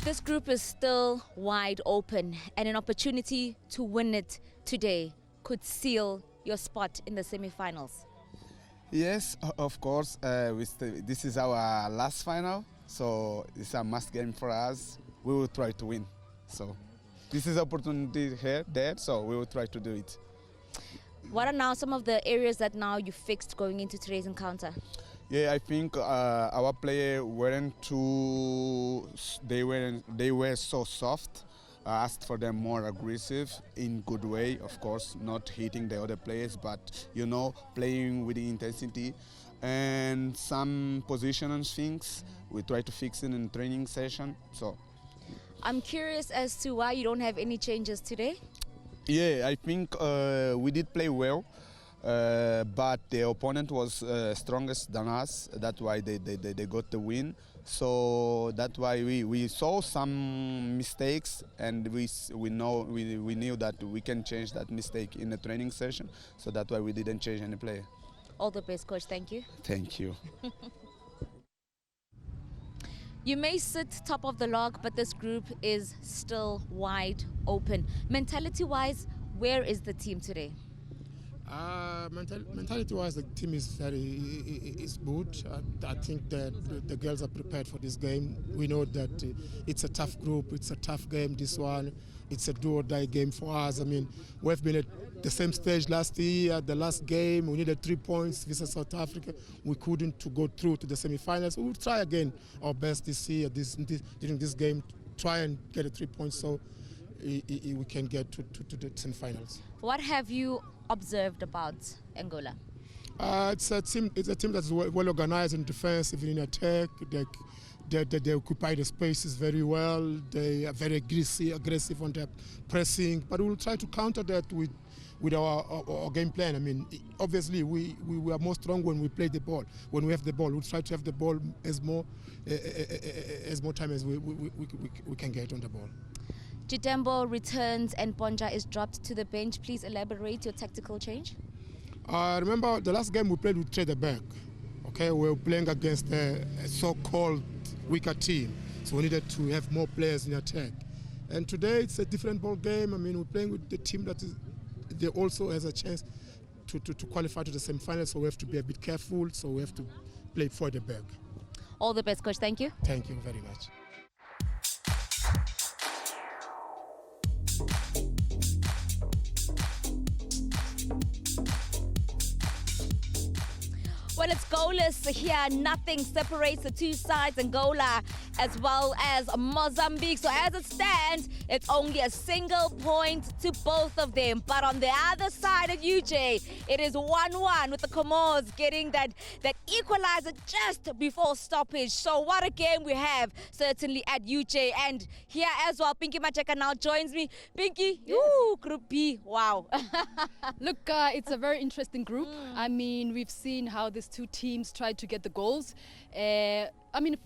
This group is still wide open, and an opportunity to win it today could seal your spot in the semi-finals. Yes, of course. This is our last final, so it's a must game for us. We will try to win. So this is opportunity here, there, so we will try to do it. What are now some of the areas that now you fixed going into today's encounter? Yeah, I think our players weren't too. They were so soft. I asked for them more aggressive in good way, of course, not hitting the other players, but playing with the intensity and some positional things. We try to fix it in training session. So I'm curious as to why you don't have any changes today. Yeah, I think we did play well. But the opponent was strongest than us. That's why they got the win. So that's why we saw some mistakes, and we knew that we can change that mistake in the training session. So that's why we didn't change any player. All the best, coach. Thank you. Thank you. You may sit top of the log, but this group is still wide open. Mentality-wise, where is the team today? Mentality-wise, the team is good. I think that the girls are prepared for this game. We know that it's a tough group, it's a tough game, this one. It's a do-or-die game for us. I mean, we've been at the same stage last year, the last game. We needed 3 points versus South Africa. We couldn't to go through to the semi-finals. We will try again our best this year, during this game, try and get a 3 points so we can get to the semi-finals. What have you observed about Angola? It's a team that's well organized in defense, even in attack. They occupy the spaces very well. They are very aggressive on their pressing. But we will try to counter that with our game plan. I mean, obviously we are more strong when we play the ball. When we have the ball, we'll try to have the ball as more time as we can get on the ball. Chitembo returns and Ponja is dropped to the bench. Please elaborate your tactical change. Remember the last game we played with Trader back. Okay, we were playing against a so-called weaker team, so we needed to have more players in attack. And today it's a different ball game. I mean, we're playing with the team they also has a chance to qualify to the semi-finals, so we have to be a bit careful. So we have to play for the back. All the best, coach. Thank you. Thank you very much. Well, it's goalless here. Nothing separates the two sides, Angola as well as Mozambique. So as it stands, it's only a single point to both of them. But on the other side of UJ, it is 1-1 with the Comores getting that equalizer just before stoppage. So what a game we have, certainly at UJ. And here as well, Pinky Macheka now joins me. Pinky, yes. Group B, wow. Look, it's a very interesting group. I mean, we've seen how these two teams tried to get the goals. I mean,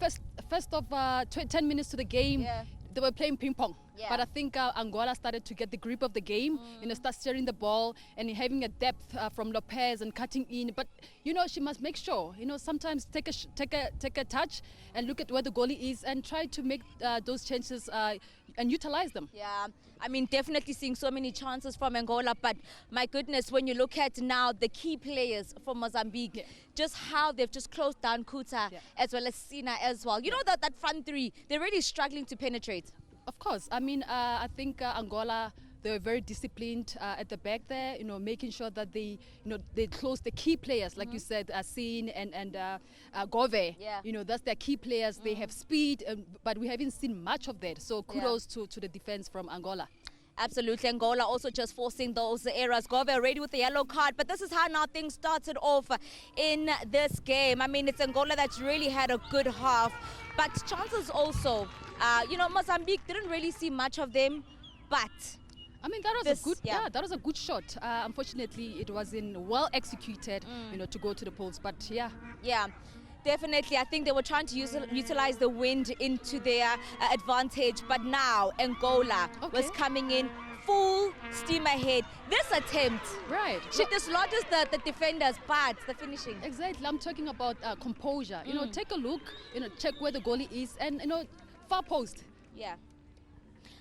first of 10 minutes to the game, they were playing ping pong. Yeah. But I think Angola started to get the grip of the game, start steering the ball and having a depth from Lopez and cutting in. But she must make sure, sometimes take a touch and look at where the goalie is and try to make those chances and utilize them. Yeah, I mean, definitely seeing so many chances from Angola, but my goodness, when you look at now the key players from Mozambique, just how they've just closed down Kuta as well as Sina as well. You know that front three, they're really struggling to penetrate. Of course. I mean, I think Angola, they were very disciplined at the back there, making sure that they close the key players, like you said, Sin and Gove. Yeah. That's their key players. They have speed, but we haven't seen much of that. So kudos to the defense from Angola. Absolutely. Angola also just forcing those errors. Gove already with the yellow card, but this is how now things started off in this game. I mean, it's Angola that's really had a good half, but chances also. Mozambique didn't really see much of them, but I mean, that was This- a good, yeah. that was a good shot. Unfortunately, it wasn't well executed, to go to the poles. But yeah, Yeah, definitely. I think they were trying to utilize the wind into their advantage, but now Angola was Okay. coming in full steam ahead. This attempt, right. she dislodges the defenders, but the finishing. Exactly. I'm talking about composure. Take a look, check where the goalie is, and far post. Yeah.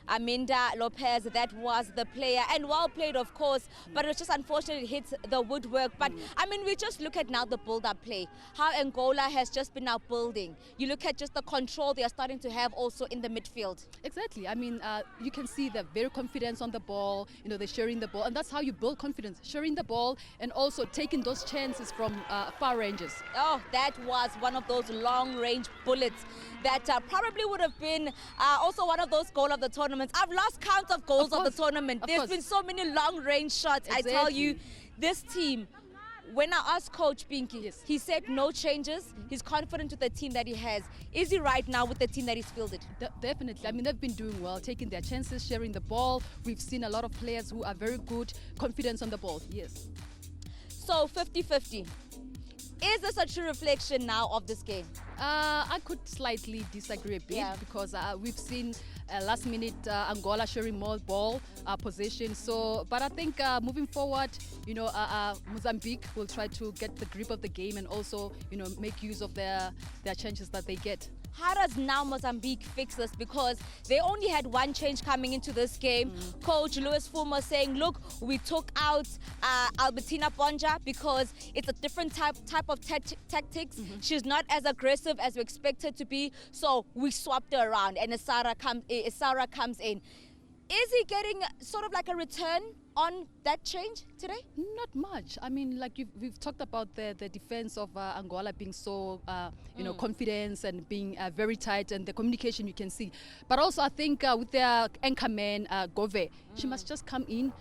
Aminda Lopez, that was the player, and well played, of course, but it was just unfortunate it hit the woodwork. But I mean, we just look at now the build-up play, how Angola has just been now building. You look at just the control they are starting to have also in the midfield. Exactly. I mean, you can see they're very confident on the ball. They're sharing the ball, and that's how you build confidence: sharing the ball and also taking those chances from far ranges. Oh, that was one of those long-range bullets that probably would have been also one of those goals of the tournament. I've lost count of goals of the tournament. Of There's course. been so many long-range shots. I tell you, Exactly. this team, when I asked Coach Pinky, Yes. he said no changes. He's confident with the team that he has. Is he right now with the team that he's fielded? Definitely. I mean, they've been doing well, taking their chances, sharing the ball. We've seen a lot of players who are very good, confidence on the ball. Yes. So 50-50. Is this a true reflection now of this game? I could slightly disagree a bit because we've seen last minute Angola sharing more ball possession. So, but I think moving forward, Mozambique will try to get the grip of the game and also, make use of their chances that they get. How does now Mozambique fix this? Because they only had one change coming into this game. Coach Louis Fumo saying, look, we took out Albertina Bonja because it's a different type of tactics. She's not as aggressive as we expect her to be. So we swapped her around and Isara comes in. Is he getting sort of like a return on that change today? Not much. I mean, like we've talked about the defense of Angola being so, confidence and being very tight, and the communication you can see. But also, I think with their anchor man, Gove, she must just come in,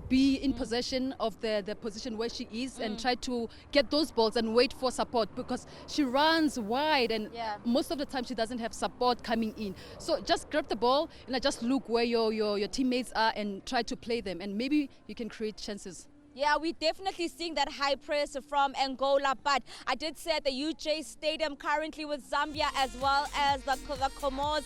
be in possession of the position where she is and try to get those balls and wait for support, because she runs wide and most of the time she doesn't have support coming in. So just grab the ball and just look where your teammates are and try to play them, and maybe you can create chances. Yeah, we're definitely seeing that high press from Angola, but I did say at the UJ Stadium currently with Zambia as well as the Comoros,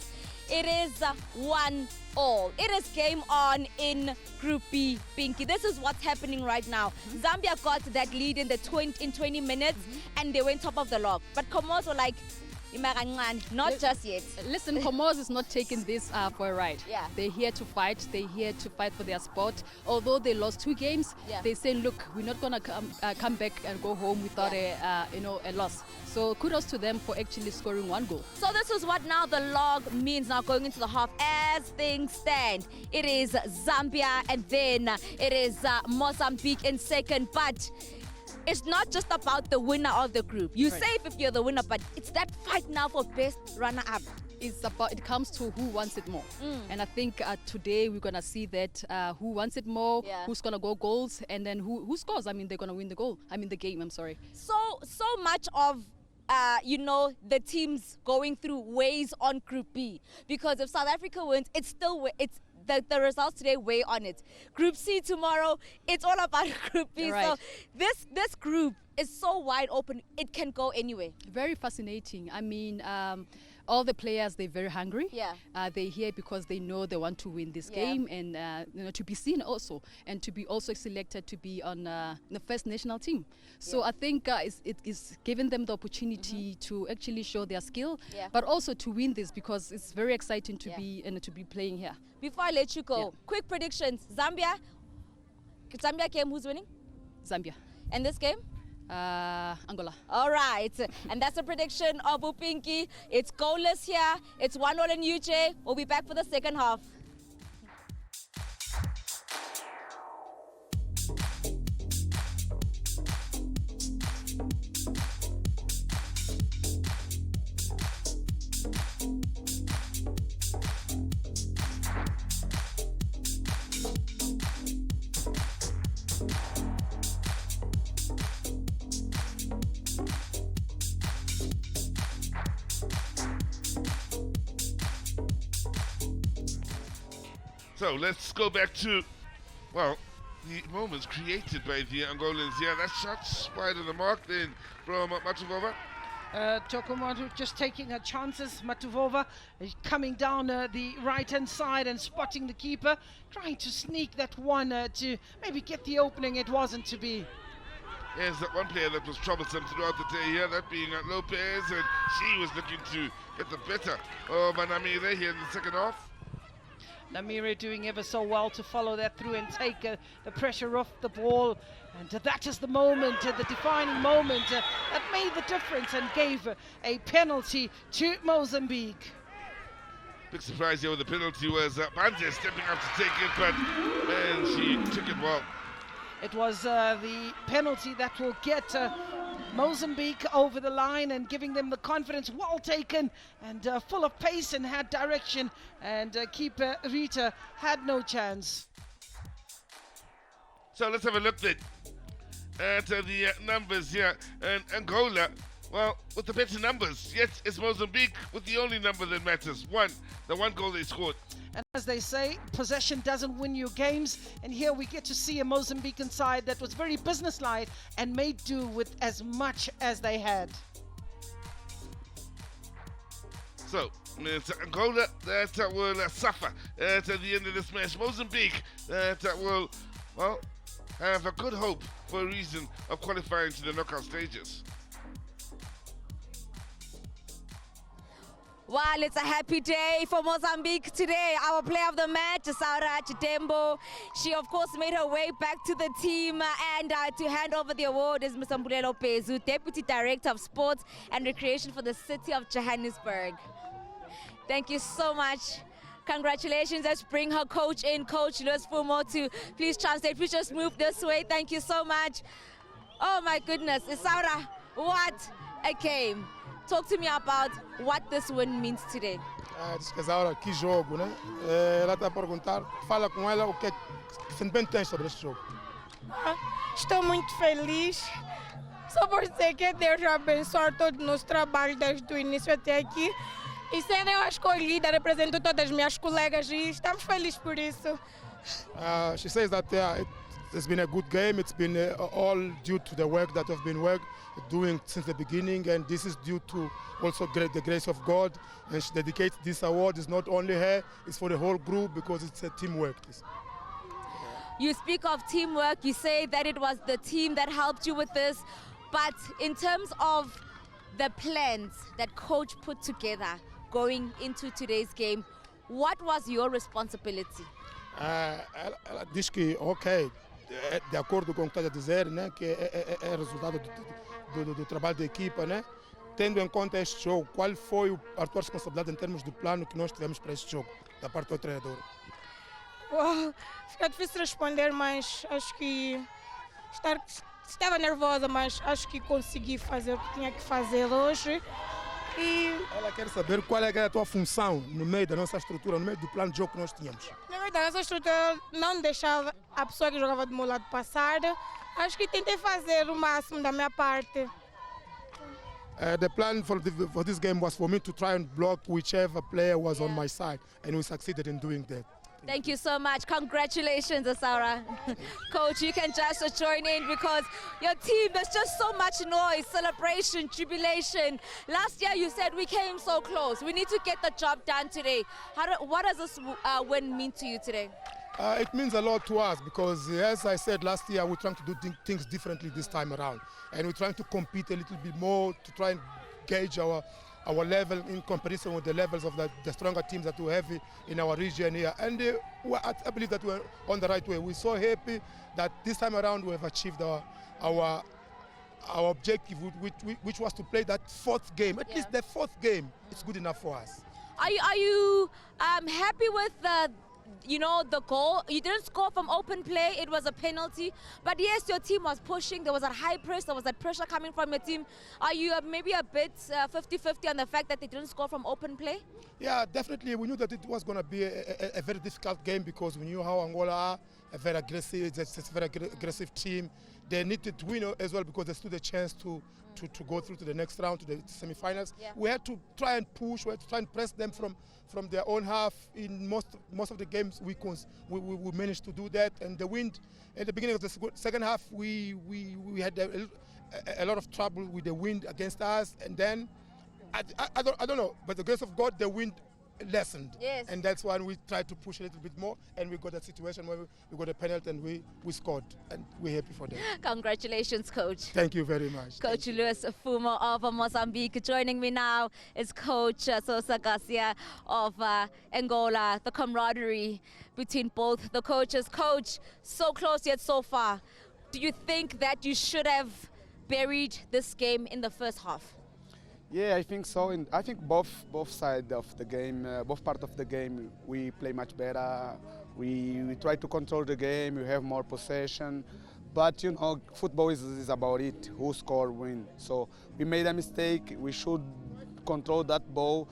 it is 1-1. It is game on in Group B, Pinky. This is what's happening right now. Zambia got that lead in 20 minutes and they went top of the log. But Comoros were like, not just yet. Listen, Comoros is not taking this for a ride. Yeah. They're here to fight. They're here to fight for their spot. Although they lost 2 games, they say, look, we're not going to come back and go home without a loss. So kudos to them for actually scoring 1 goal. So this is what now the log means now going into the half. As things stand, it is Zambia and then it is Mozambique in second. But it's not just about the winner of the group. You're safe if you're the winner, but it's that fight now for best runner-up. It comes to who wants it more. And I think today we're going to see that who wants it more, who's going to go goals, and then who scores. I mean, they're going to win the game, I'm sorry. So much of the teams going through weighs on Group B, because if South Africa wins, it's the results today weigh on it. Group C tomorrow, it's all about Group B. Right. So this group is so wide open, it can go anywhere. Very fascinating. I mean, all the players, they're very hungry. Yeah. They're here because they know they want to win this game and to be seen also, and to be also selected to be on the first national team. So I think it is giving them the opportunity to actually show their skill, but also to win this, because it's very exciting to be playing here. Before I let you go, quick predictions. Zambia game, who's winning? Zambia. And this game? Angola. All right, and that's a prediction of Upinki. It's goalless here. It's 1-0 in UJ. We'll be back for the second half. So let's go back to, well, the moments created by the Angolans. Yeah, that shot's wide of the mark then from Matuvova. Tokomaru just taking her chances. Matuvova is coming down the right-hand side and spotting the keeper, trying to sneak that one to maybe get the opening. It wasn't to be. There's that one player that was troublesome throughout the day here, that being Lopez, and she was looking to get the better of Namire here in the second half. Namire doing ever so well to follow that through and take the pressure off the ball. And that is the moment, the defining moment that made the difference and gave a penalty to Mozambique. Big surprise here with the penalty was Banze stepping up to take it, but man, she took it well. It was the penalty that will get Mozambique over the line and giving them the confidence. Well taken and full of pace and had direction, and keeper Rita had no chance. So let's have a look then at the numbers here. And Angola, well, with the better numbers, yet it's Mozambique with the only number that matters. The one goal they scored. And as they say, possession doesn't win you games. And here we get to see a Mozambican side that was very businesslike and made do with as much as they had. So it's Angola that will suffer at the end of this match. Mozambique that will, well, have a good hope for a reason of qualifying to the knockout stages. Well, it's a happy day for Mozambique today. Our player of the match, Saura Chitembo. She, of course, made her way back to the team. And to hand over the award is Mr. Mbulelo Pezu, Deputy Director of Sports and Recreation for the City of Johannesburg. Thank you so much. Congratulations. Let's bring her coach in, Coach Louis Fumo, to please translate. Please just move this way. Thank you so much. Oh, my goodness. Saura, what a game. Talk to me about what this win means today. Diz que Zaura, que jogo, né? Ela está a perguntar, fala com ela o que sentimento tem sobre este jogo. Estou muito feliz. Só por dizer que Deus abençoe todo o nosso trabalho desde o início até aqui. E sendo eu a escolhida, represento todas as minhas colegas e estamos felizes por isso. She says that it's been a good game. It's been all due to the work that we've been doing since the beginning, and this is due to also the grace of God. And she dedicates this award. It's not only her; it's for the whole group because it's a teamwork. You speak of teamwork. You say that it was the team that helped you with this, but in terms of the plans that coach put together going into today's game, what was your responsibility? Ela diz que, ok, de acordo com o que está a dizer, né, que é resultado do trabalho da equipa, né? Tendo em conta este jogo, qual foi a tua responsabilidade em termos do plano que nós tivemos para este jogo, da parte do treinador? Fica difícil responder, mas acho que estava nervosa, mas acho que consegui fazer o que tinha que fazer hoje. Ela quer saber qual é a tua função no meio da nossa estrutura, no meio do plano de jogo que nós tínhamos. Na verdade, essa estrutura não deixava a pessoa que jogava do meu lado passar. Acho que tentei fazer o máximo da minha parte. The plan for this game was for me to try and block whichever player was on my side, and we succeeded in doing that. Thank you so much. Congratulations, Asaura. Coach, you can just join in because your team, there's just so much noise, celebration, jubilation. Last year you said we came so close. We need to get the job done today. What does this win mean to you today? It means a lot to us because, as I said last year, we're trying to do things differently this time around. And we're trying to compete a little bit more to try and gauge our level in comparison with the levels of the stronger teams that we have in our region here. And I believe that we're on the right way. We're so happy that this time around we have achieved our objective, which was to play that fourth game. At least the fourth game, it's good enough for us. Are you happy with the goal? You didn't score from open play, it was a penalty. But yes, your team was pushing, there was a high press, there was that pressure coming from your team. Are you maybe a bit 50-50 on the fact that they didn't score from open play? Yeah, definitely. We knew that it was going to be a very difficult game because we knew how Angola are, a very aggressive team. they needed to win as well because they stood a chance to go through to the next round, to the semi-finals. Yeah. We had to try and push, we had to try and press them from their own half. In most of the games, we managed to do that. And the wind, at the beginning of the second half, we had a lot of trouble with the wind against us. And then, I don't know, but the grace of God, the wind lessened. Yes. And that's why we tried to push a little bit more, and we got a situation where we got a penalty and we scored, and we're happy for that. Congratulations, Coach. Thank you very much. Coach Luis Fumo of Mozambique. Joining me now is Coach Sosa Garcia of Angola. The camaraderie between both the coaches. Coach, so close yet so far. Do you think that you should have buried this game in the first half? Yeah, I think so. And I think both sides of the game, both part of the game, we play much better. We try to control the game. We have more possession, but you know, football is about it. Who score, win. So we made a mistake. We should control that ball.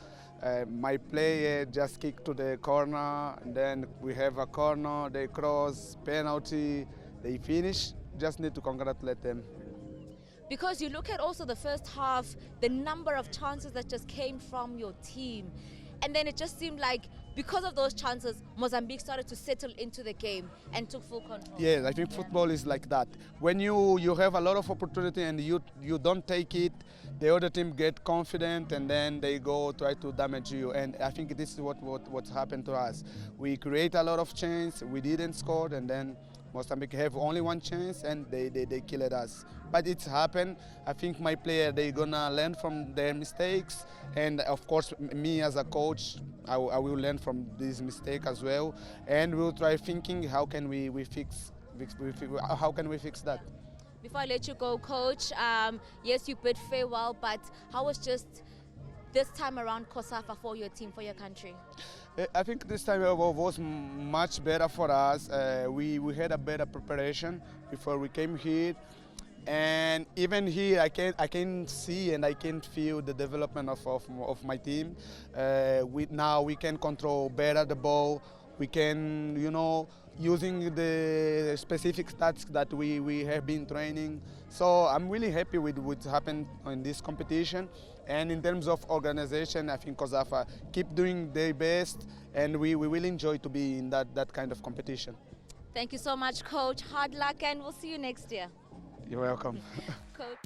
My player just kicked to the corner, and then we have a corner. They cross, penalty. They finish. Just need to congratulate them. Because you look at also the first half, the number of chances that just came from your team. And then it just seemed like because of those chances, Mozambique started to settle into the game and took full control. Yes, I think football is like that. When you have a lot of opportunity and you don't take it, the other team get confident and then they go try to damage you. And I think this is what happened to us. We create a lot of chance, we didn't score, and then Mozambique have only one chance and they killed us. But it's happened. I think my player, they're gonna learn from their mistakes, and of course me as a coach, I will learn from this mistake as well, and we'll try thinking how can we fix that. Before I let you go, Coach, yes, you bid farewell, but how was just this time around COSAFA for your team, for your country? I think this time was much better for us. We had a better preparation before we came here, and even here I can see and I can feel the development of my team. Now we can control better the ball. We can, using the specific stats that we have been training. So I'm really happy with what happened in this competition. And in terms of organization, I think COSAFA keep doing their best, and we will enjoy to be in that kind of competition. Thank you so much, Coach. Hard luck, and we'll see you next year. You're welcome. Coach.